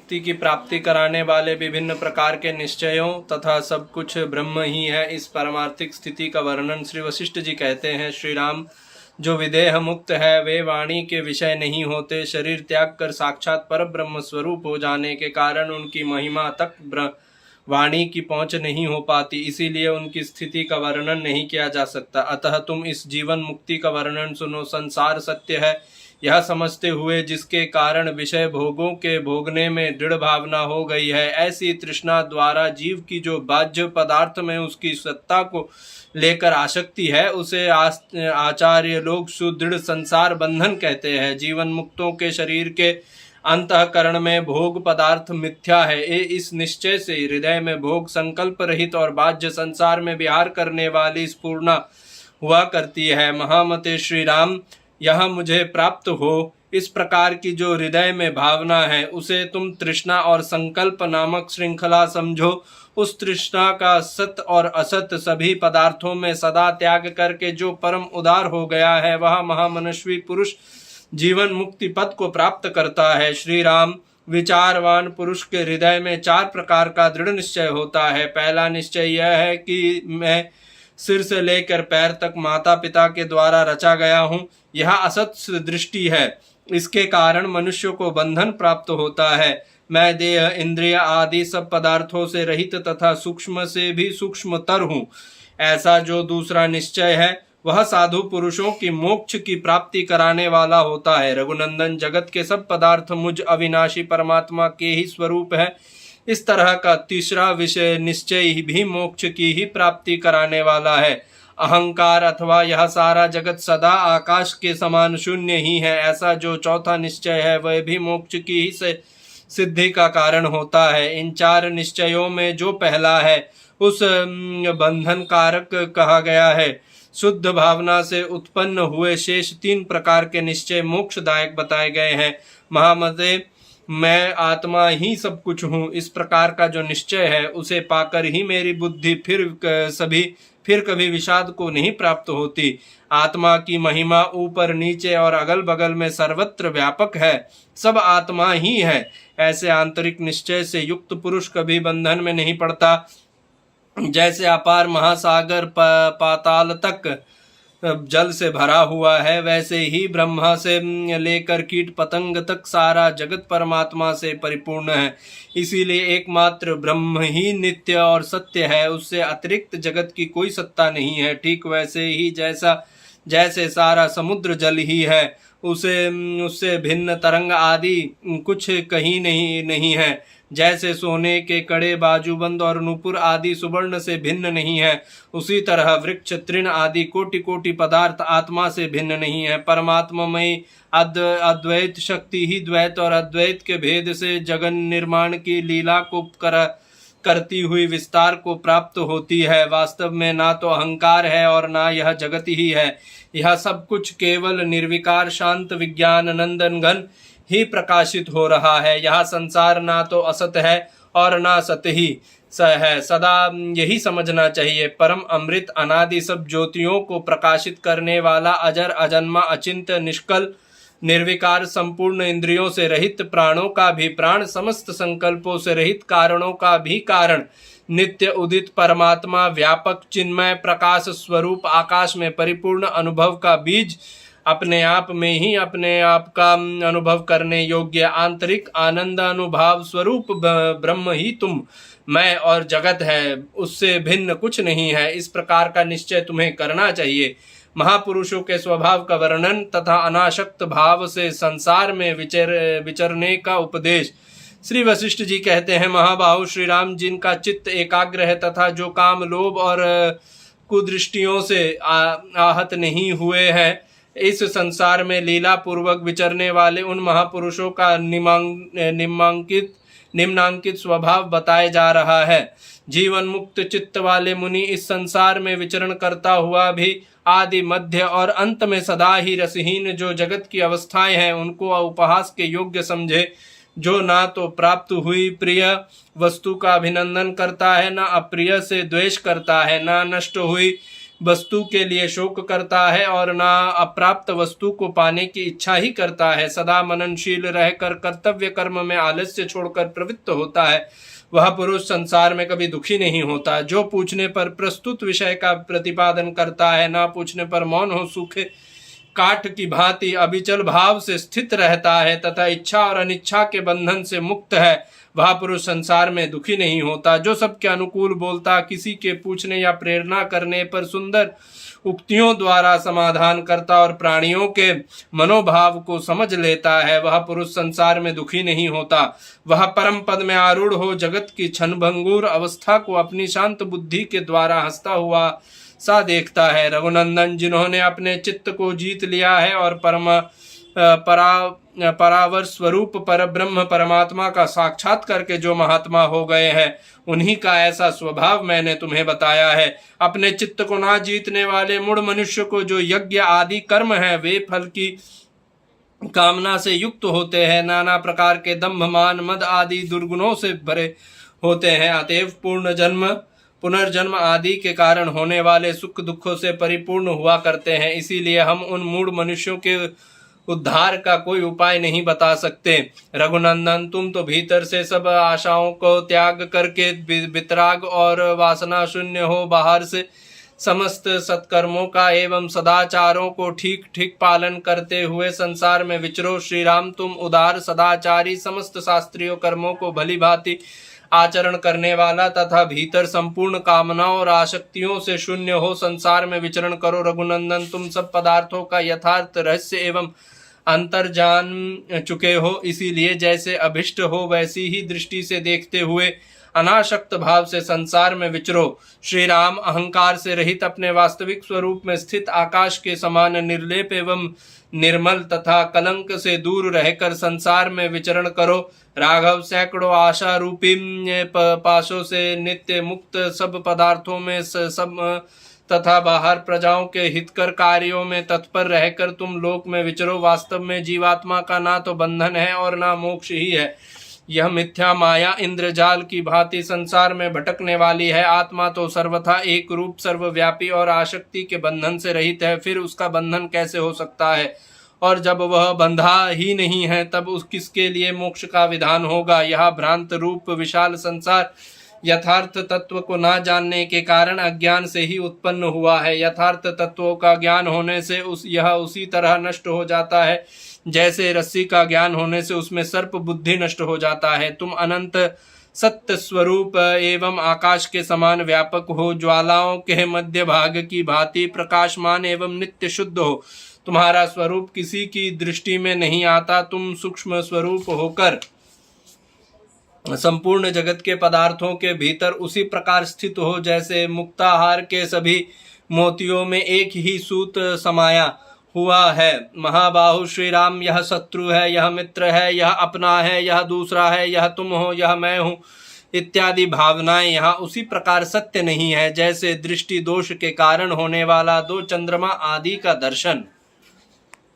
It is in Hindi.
मुक्ति की प्राप्ति कराने वाले विभिन्न प्रकार के निश्चयों तथा सब कुछ ब्रह्म ही है, इस परमार्थिक स्थिति का वर्णन श्री वशिष्ठ जी कहते हैं। श्री राम, जो विदेह मुक्त है वे वाणी के विषय नहीं होते। शरीर त्याग कर साक्षात पर ब्रह्म स्वरूप हो जाने के कारण उनकी महिमा तक वाणी की पहुंच नहीं हो पाती, इसीलिए उनकी स्थिति का वर्णन नहीं किया जा सकता। अतः तुम इस जीवन मुक्ति का वर्णन सुनो। संसार सत्य है यह समझते हुए जिसके कारण विषय भोगों के भोगने में दृढ़ भावना हो गई है, ऐसी तृष्णा द्वारा जीव की जो बाह्य पदार्थ में उसकी सत्ता को लेकर आसक्ति है, उसे आचार्य लोग सुदृढ़ संसार बंधन कहते हैं। जीवन मुक्तों के शरीर के अंतःकरण में भोग पदार्थ मिथ्या है, इस निश्चय से हृदय में भोग संकल्प रहित और बाह्य संसार में विहार करने वाली स्फूर्णा हुआ करती है। महामते श्री राम, यह मुझे प्राप्त हो, इस प्रकार की जो हृदय में भावना है उसे तुम तृष्णा और संकल्प नामक श्रृंखला समझो। उस तृष्णा का सत और असत सभी पदार्थों में सदा त्याग करके जो परम उदार हो गया है, वह महामनस्वी पुरुष जीवन मुक्ति पद को प्राप्त करता है। श्री राम, विचारवान पुरुष के हृदय में 4 प्रकार का दृढ़ निश्चय होता है। पहला निश्चय यह है कि मैं सिर से लेकर पैर तक माता पिता के द्वारा रचा गया हूँ। यह असत दृष्टि है, इसके कारण मनुष्य को बंधन प्राप्त होता है। मैं देह इंद्रिय आदि सब पदार्थों से रहित तथा सूक्ष्म से भी सूक्ष्मतर हूँ। ऐसा जो दूसरा निश्चय है वह साधु पुरुषों की मोक्ष की प्राप्ति कराने वाला होता है। रघुनंदन, जगत के सब पदार्थ मुझ अविनाशी परमात्मा के ही स्वरूप है। इस तरह का तीसरा विषय निश्चय भी मोक्ष की ही प्राप्ति कराने वाला है। अहंकार अथवा यह सारा जगत सदा आकाश के समान शून्य ही है, ऐसा जो चौथा निश्चय है वह भी मोक्ष की ही से सिद्धि का कारण होता है। इन 4 निश्चयों में जो पहला है उस बंधन कारक कहा गया है। शुद्ध भावना से उत्पन्न हुए शेष 3 प्रकार के निश्चय मोक्षदायक बताए गए हैं। महामते, मैं आत्मा ही सब कुछ हूँ, इस प्रकार का जो निश्चय है उसे पाकर ही मेरी बुद्धि फिर कभी विषाद को नहीं प्राप्त होती। आत्मा की महिमा ऊपर नीचे और अगल बगल में सर्वत्र व्यापक है, सब आत्मा ही है। ऐसे आंतरिक निश्चय से युक्त पुरुष कभी बंधन में नहीं पड़ता। जैसे अपार महासागर पाताल तक जल से भरा हुआ है, वैसे ही ब्रह्मा से लेकर कीट पतंग तक सारा जगत परमात्मा से परिपूर्ण है। इसीलिए एकमात्र ब्रह्म ही नित्य और सत्य है, उससे अतिरिक्त जगत की कोई सत्ता नहीं है। ठीक वैसे ही जैसे सारा समुद्र जल ही है, उससे भिन्न तरंग आदि कुछ कहीं नहीं है। जैसे सोने के कड़े, बाजूबंद और नूपुर आदि सुवर्ण से भिन्न नहीं है, उसी तरह वृक्ष तृण आदि कोटि कोटि पदार्थ आत्मा से भिन्न नहीं है। परमात्ममयी अद्वैत शक्ति ही द्वैत और अद्वैत के भेद से जगन निर्माण की लीला को करती हुई विस्तार को प्राप्त होती है। वास्तव में ना तो अहंकार है और ना यह जगत ही है। यह सब कुछ केवल निर्विकार शांत विज्ञान नंदन घन ही प्रकाशित हो रहा है। यह संसार ना तो असत है और ना सत ही है, सदा यही समझना चाहिए। परम अमृत अनादि सब ज्योतियों को प्रकाशित करने वाला अजर अजन्मा अचिंत निष्कल निर्विकार संपूर्ण इंद्रियों से रहित, प्राणों का भी प्राण, समस्त संकल्पों से रहित, कारणों का भी कारण, नित्य उदित परमात्मा, व्यापक चिन्मय प्रकाश स्वरूप, आकाश में परिपूर्ण अनुभव का बीज, अपने आप में ही अपने आप का अनुभव करने योग्य आंतरिक आनंद अनुभाव स्वरूप ब्रह्म ही तुम, मैं और जगत है, उससे भिन्न कुछ नहीं है। इस प्रकार का निश्चय तुम्हें करना चाहिए। महापुरुषों के स्वभाव का वर्णन तथा अनासक्त भाव से संसार में विचरने का उपदेश। श्री वशिष्ठ जी कहते हैं, महाबाहु श्री राम, जिनका चित्त एकाग्र है तथा जो काम लोभ और कुदृष्टियों से आहत नहीं हुए हैं, इस संसार में लीला पूर्वक विचरने वाले उन महापुरुषों का निम्नांकित स्वभाव बताया जा रहा है। जीवन मुक्त चित्त वाले मुनि इस संसार में विचरण करता हुआ भी आदि मध्य और अंत में सदा ही रसहीन जो जगत की अवस्थाएं हैं उनको उपहास के योग्य समझे, जो ना तो प्राप्त हुई प्रिय वस्तु का अभिनंदन करता है, ना अप्रिय से द्वेष करता है, ना नष्ट हुई वस्तु के लिए शोक करता है और ना अप्राप्त वस्तु को पाने की इच्छा ही करता है। सदा मननशील रहकर कर्तव्य कर्म में आलस्य छोड़कर प्रवृत्त होता है, वह पुरुष संसार में कभी दुखी नहीं होता। जो पूछने पर प्रस्तुत विषय का प्रतिपादन करता है, ना पूछने पर मौन हो सूखे काठ की भांति अविचल भाव से स्थित रहता है तथा इच्छा और अनिच्छा के बंधन से मुक्त है, वह पुरुष संसार में दुखी नहीं होता। जो सबके अनुकूल बोलता, किसी के पूछने या प्रेरणा करने पर सुंदर उक्तियों द्वारा समाधान करता और प्राणियों के मनोभाव को समझ लेता है, वह पुरुष संसार में दुखी नहीं होता। वह परम पद में आरूढ़ हो जगत की क्षणभंगुर अवस्था को अपनी शांत बुद्धि के द्वारा हंसता हुआ सा देखता है। रघुनंदन, जिन्होंने अपने चित्त को जीत लिया है और परावर स्वरूप पर ब्रह्म परमात्मा का साक्षात करके जो महात्मा हो गए हैं, उन्हीं का ऐसा स्वभाव मैंने तुम्हें बताया है। अपने चित्त को ना जीतने वाले मूढ़ मनुष्य को जो यज्ञ आदि कर्म है, वे फल की कामना से युक्त होते हैं, नाना प्रकार के दंभ मान मद आदि दुर्गुणों से भरे होते हैं, अतएव पुनर्जन्म आदि के कारण होने वाले सुख दुखों से परिपूर्ण हुआ करते हैं। इसीलिए हम उन मूढ़ मनुष्यों के उद्धार का कोई उपाय नहीं बता सकते। रघुनंदन, तुम तो भीतर से सब आशाओं को त्याग करके वितराग और वासना शून्य हो, बाहर से समस्त सत्कर्मों का एवं सदाचारों को ठीक ठीक पालन करते हुए संसार में विचरो। श्री राम, तुम उदार सदाचारी, समस्त शास्त्रीय कर्मों को भली भांति आचरण करने वाला तथा भीतर संपूर्ण कामनाओं और आसक्तियों से शून्य हो संसार में विचरण करो। रघुनंदन, तुम सब पदार्थों का यथार्थ रहस्य एवं अंतर जान चुके हो, इसीलिए जैसे अभिष्ट हो वैसी ही दृष्टि से देखते हुए अनासक्त भाव से संसार में विचरो। श्री राम, अहंकार से रहित अपने वास्तविक स्वरूप में स्थित आकाश के समान निर्लेप एवं निर्मल तथा कलंक से दूर रहकर संसार में विचरण करो। राघव, सैकड़ों आशा रूपी पाशों से नित्य मुक्त, सब पदार्थों में सब तथा बाहर प्रजाओं के हितकर कार्यों में तत्पर रहकर तुम लोक में विचरो। वास्तव में जीवात्मा का ना तो बंधन है और ना मोक्ष ही है। यह मिथ्या माया इंद्रजाल की भांति संसार में भटकने वाली है। आत्मा तो सर्वथा एक रूप, सर्वव्यापी और आसक्ति के बंधन से रहित है, फिर उसका बंधन कैसे हो सकता है? और जब वह बंधा ही नहीं है, तब किसके लिए मोक्ष का विधान होगा? यह भ्रांत रूप विशाल संसार यथार्थ तत्व को ना जानने के कारण अज्ञान से ही उत्पन्न हुआ है। यथार्थ तत्वों का ज्ञान होने से यह उसी तरह नष्ट हो जाता है जैसे रस्सी का ज्ञान होने से उसमें सर्प बुद्धि नष्ट हो जाता है। तुम अनंत सत्य स्वरूप एवं आकाश के समान व्यापक हो, ज्वालाओं के मध्य भाग की भांति प्रकाशमान एवं नित्य शुद्ध हो। तुम्हारा स्वरूप किसी की दृष्टि में नहीं आता। तुम सूक्ष्म स्वरूप होकर संपूर्ण जगत के पदार्थों के भीतर उसी प्रकार स्थित हो जैसे मुक्ताहार के सभी मोतियों में एक ही सूत समाया हुआ है। महाबाहु श्री राम, यह शत्रु है, यह मित्र है, यह अपना है, यह दूसरा है, यह तुम हो, यह मैं हूँ इत्यादि भावनाएं यहाँ उसी प्रकार सत्य नहीं है जैसे दृष्टि दोष के कारण होने वाला दो चंद्रमा आदि का दर्शन।